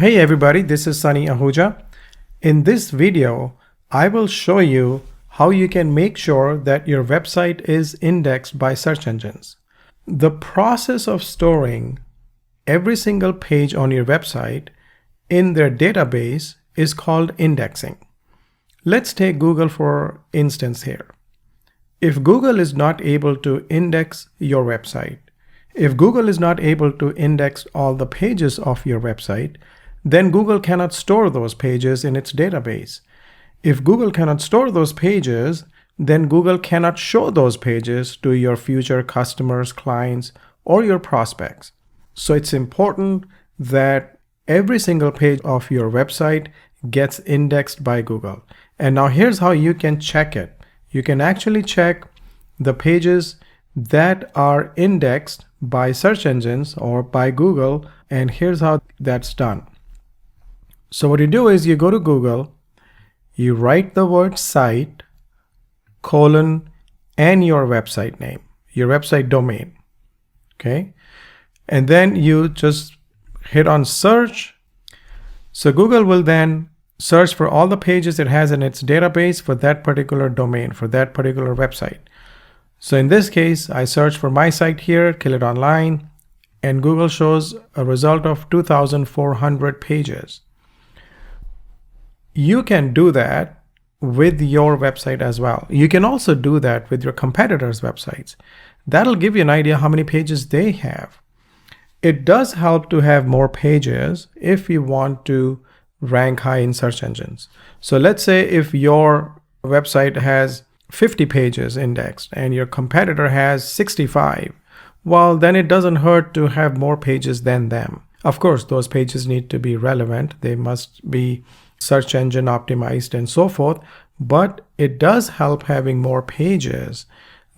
Hey everybody, this is Sonny Ahuja. In this video, I will show you how you can make sure that your website is indexed by search engines. The process of storing every single page on your website in their database is called indexing. Let's take Google for instance here. If Google is not able to index your website, if Google is not able to index all the pages of your website, then Google cannot store those pages in its database. If Google cannot store those pages, then Google cannot show those pages to your future customers, clients, or your prospects. So it's important that every single page of your website gets indexed by Google. And now here's how you can check it. You can actually check the pages that are indexed by search engines or by Google, and here's how that's done. So what you do is you go to Google, you write the word site, colon, and your website name, your website domain, okay? And then you just hit on search. So Google will then search for all the pages it has in its database for that particular domain, for that particular website. So in this case, I search for my site here, Kill It Online, and Google shows a result of 2,400 pages. You can do that with your website as well. You can also do that with your competitors' websites. That'll give you an idea how many pages they have. It does help to have more pages if you want to rank high in search engines. So let's say if your website has 50 pages indexed and your competitor has 65, well, then it doesn't hurt to have more pages than them. Of course, those pages need to be relevant. They must be search engine optimized and so forth, but it does help having more pages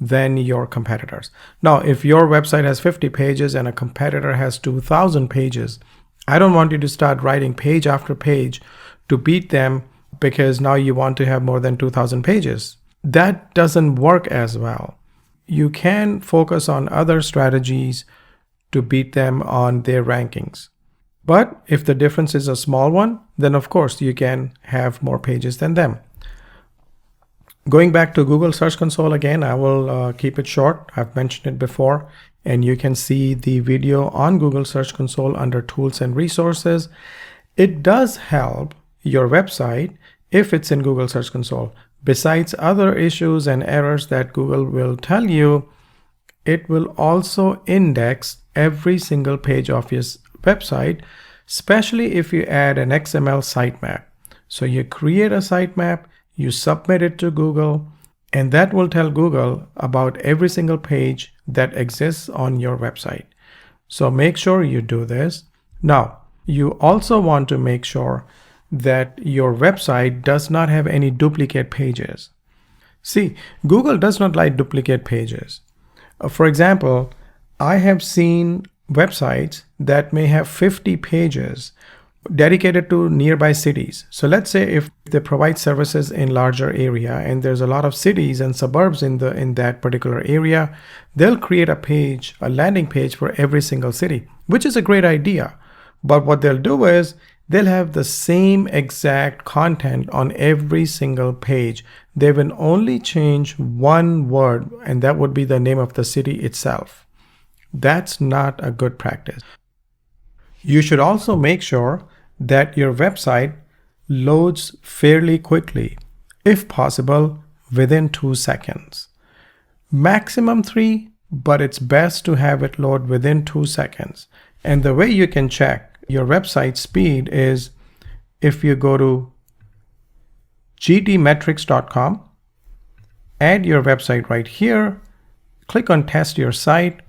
than your competitors. Now, if your website has 50 pages and a competitor has 2,000 pages, I don't want you to start writing page after page to beat them because now you want to have more than 2,000 pages. That doesn't work as well. You can focus on other strategies to beat them on their rankings. But if the difference is a small one, then of course you can have more pages than them. Going back to Google Search Console again, I will keep it short. I've mentioned it before, and you can see the video on Google Search Console under Tools and Resources. It does help your website if it's in Google Search Console. Besides other issues and errors that Google will tell you, it will also index every single page of your website, especially if you add an XML sitemap. So you create a sitemap, you submit it to Google, and that will tell Google about every single page that exists on your website. So make sure you do this. Now, you also want to make sure that your website does not have any duplicate pages. See, Google does not like duplicate pages. For example, I have seen websites that may have 50 pages dedicated to nearby cities. So let's say if they provide services in larger area and there's a lot of cities and suburbs in that particular area, they'll create a page, a landing page for every single city, which is a great idea. But what they'll do is they'll have the same exact content on every single page. They will only change one word, and that would be the name of the city itself. That's not a good practice. You should also make sure that your website loads fairly quickly, if possible, within 2 seconds. Maximum 3, but it's best to have it load within 2 seconds. And the way you can check your website speed is if you go to gtmetrics.com, add your website right here, click on test your site.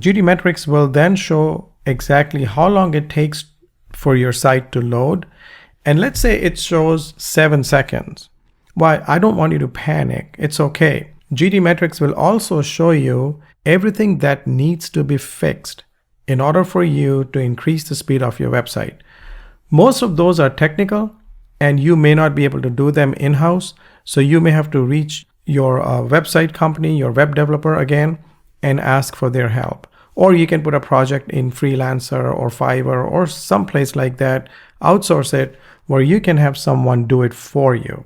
GTmetrix will then show exactly how long it takes for your site to load. And let's say it shows 7 seconds. Why? I don't want you to panic. It's okay. GTmetrix will also show you everything that needs to be fixed in order for you to increase the speed of your website. Most of those are technical and you may not be able to do them in-house. So you may have to reach your website company, your web developer again, and ask for their help. Or you can put a project in Freelancer or Fiverr or someplace like that. outsource it where you can have someone do it for you.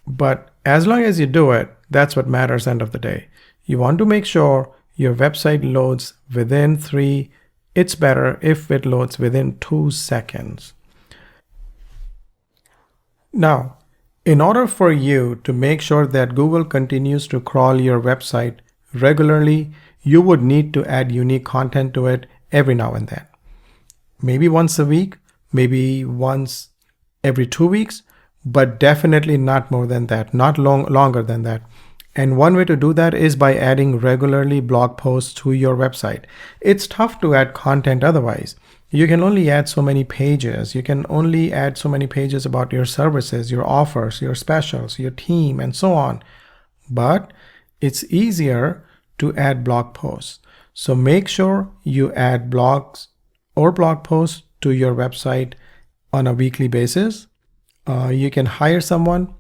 But as long as you do it, that's what matters end of the day. You want to make sure your website loads within 3. It's better if it loads within 2 seconds. Now, in order for you to make sure that Google continues to crawl your website regularly, you would need to add unique content to it every now and then. Maybe once a week, maybe once every 2 weeks, but definitely not more than that, not longer than that. And one way to do that is by adding regularly blog posts to your website. It's tough to add content otherwise. You can only add so many pages. You can only add so many pages about your services, your offers, your specials, your team, and so on. But it's easier to add blog posts. So make sure you add blogs or blog posts to your website on a weekly basis. You can hire someone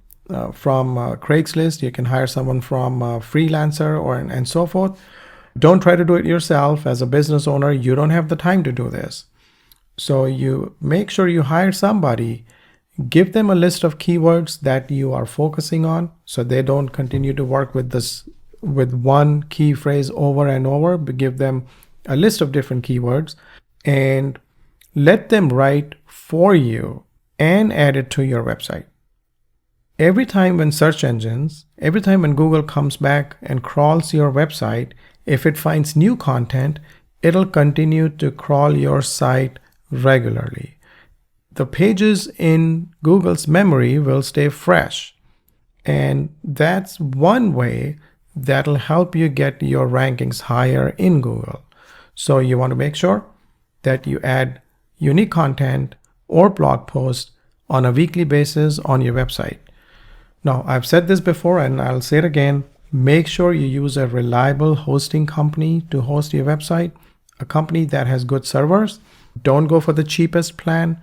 from Craigslist. You can hire someone from Freelancer and so forth. Don't try to do it yourself. As a business owner, you don't have the time to do this. So you make sure you hire somebody, give them a list of keywords that you are focusing on so they don't continue to work with one key phrase over and over, but give them a list of different keywords and let them write for you and add it to your website. Every time when Google comes back and crawls your website, if it finds new content, it'll continue to crawl your site regularly. The pages in Google's memory will stay fresh. And that's one way that'll help you get your rankings higher in Google. So you want to make sure that you add unique content or blog posts on a weekly basis on your website. Now, I've said this before and I'll say it again. Make sure you use a reliable hosting company to host your website, a company that has good servers. Don't go for the cheapest plan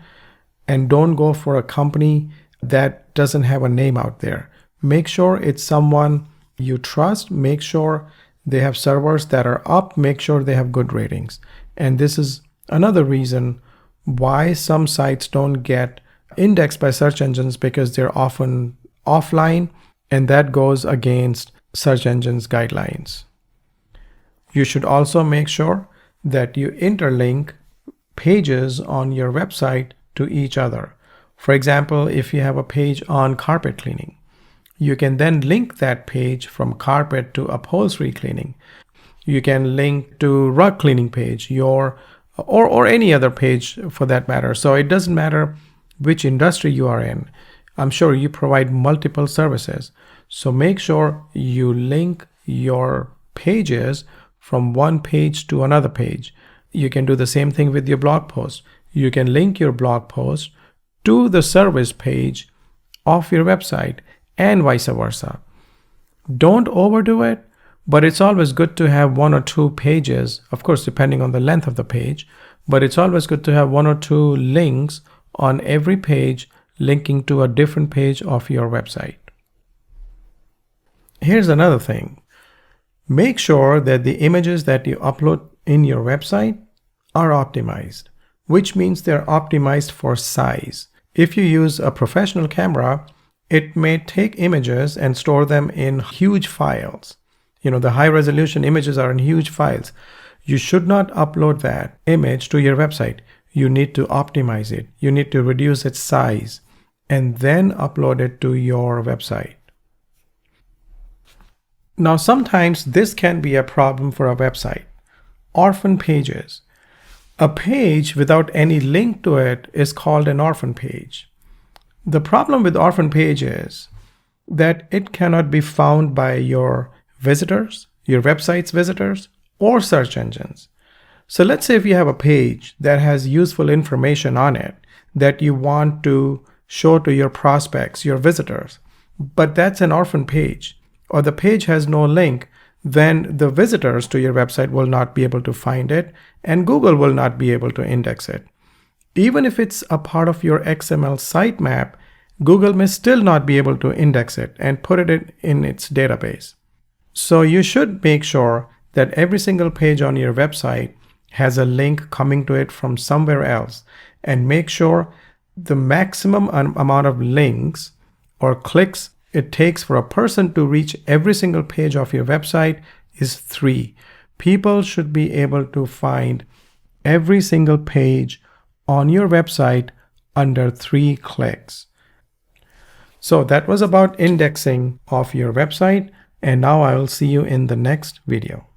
and don't go for a company that doesn't have a name out there. Make sure it's someone you trust. Make sure they have servers that are up. Make sure they have good ratings. And this is another reason why some sites don't get indexed by search engines, because they're often offline, and that goes against search engines guidelines. You should also make sure that you interlink pages on your website to each other. For example, if you have a page on carpet cleaning, you can then link that page from carpet to upholstery cleaning. You can link to rug cleaning page, or any other page for that matter. So it doesn't matter which industry you are in. I'm sure you provide multiple services. So make sure you link your pages from one page to another page. You can do the same thing with your blog post. You can link your blog post to the service page of your website and vice versa. Don't overdo it, but it's always good to have 1 or 2 pages, of course, depending on the length of the page, but it's always good to have 1 or 2 links on every page linking to a different page of your website. Here's another thing. Make sure that the images that you upload in your website are optimized, which means they're optimized for size. If you use a professional camera, it may take images and store them in huge files. The high resolution images are in huge files. You should not upload that image to your website. You need to optimize it. You need to reduce its size and then upload it to your website. Now, sometimes this can be a problem for a website. Orphan pages. A page without any link to it is called an orphan page. The problem with orphan page is that it cannot be found by your visitors, your website's visitors, or search engines. So let's say if you have a page that has useful information on it that you want to show to your prospects, your visitors, but that's an orphan page, or the page has no link, then the visitors to your website will not be able to find it, and Google will not be able to index it. Even if it's a part of your XML sitemap, Google may still not be able to index it and put it in its database. So you should make sure that every single page on your website has a link coming to it from somewhere else, and make sure the maximum amount of links or clicks it takes for a person to reach every single page of your website is 3. People should be able to find every single page on your website under 3 clicks. So that was about indexing of your website, and now I will see you in the next video.